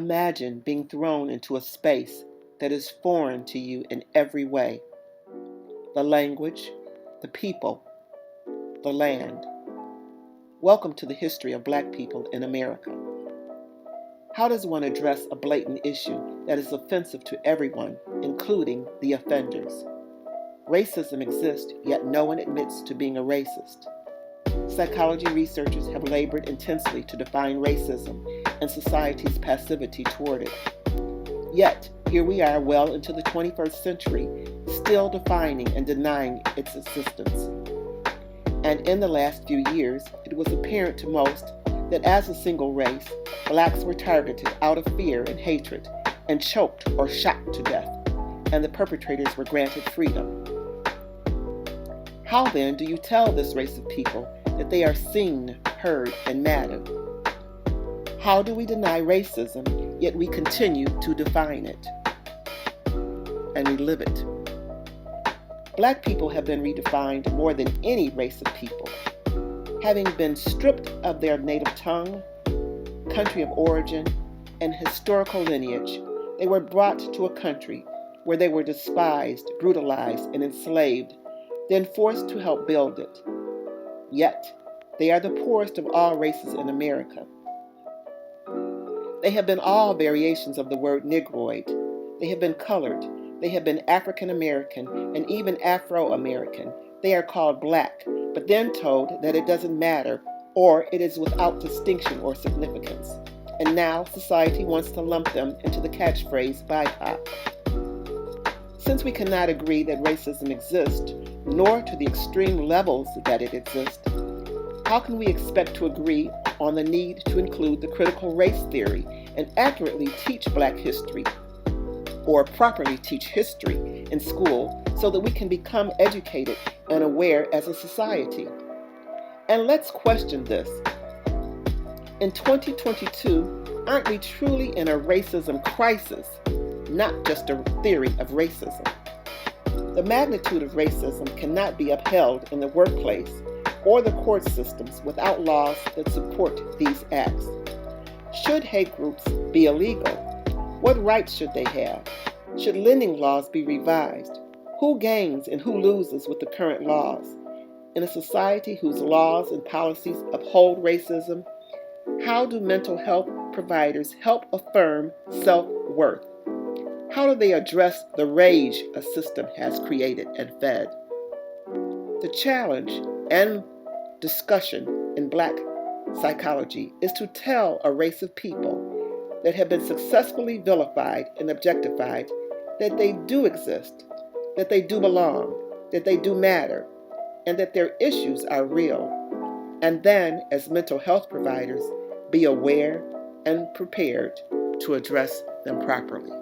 Imagine being thrown into a space that is foreign to you in every way: the language, the people, the land. Welcome to the history of Black people in America. How does one address a blatant issue that is offensive to everyone, including the offenders? Racism exists, yet no one admits to being a racist. Psychology researchers have labored intensely to define racism and society's passivity toward it. Yet, here we are well into the 21st century, still defining and denying its existence. And in the last few years, it was apparent to most that as a single race, Blacks were targeted out of fear and hatred and choked or shot to death, and the perpetrators were granted freedom. How then do you tell this race of people that they are seen, heard, and mattered? How do we deny racism, yet we continue to define it? And we live it. Black people have been redefined more than any race of people. Having been stripped of their native tongue, country of origin, and historical lineage, they were brought to a country where they were despised, brutalized, and enslaved, then forced to help build it. Yet, they are the poorest of all races in America. They have been all variations of the word Negroid. They have been colored. They have been African American and even Afro-American. They are called Black, but then told that it doesn't matter or it is without distinction or significance. And now society wants to lump them into the catchphrase BIPOC. Since we cannot agree that racism exists, nor to the extreme levels that it exists, how can we expect to agree on the need to include the critical race theory and accurately teach Black history, or properly teach history in school so that we can become educated and aware as a society? And let's question this. In 2022, aren't we truly in a racism crisis, not just a theory of racism? The magnitude of racism cannot be upheld in the workplace or the court systems without laws that support these acts. Should hate groups be illegal? What rights should they have? Should lending laws be revised? Who gains and who loses with the current laws? In a society whose laws and policies uphold racism, how do mental health providers help affirm self-worth? How do they address the rage a system has created and fed? The challenge and discussion in Black psychology is to tell a race of people that have been successfully vilified and objectified that they do exist, that they do belong, that they do matter, and that their issues are real. And then, as mental health providers, be aware and prepared to address them properly.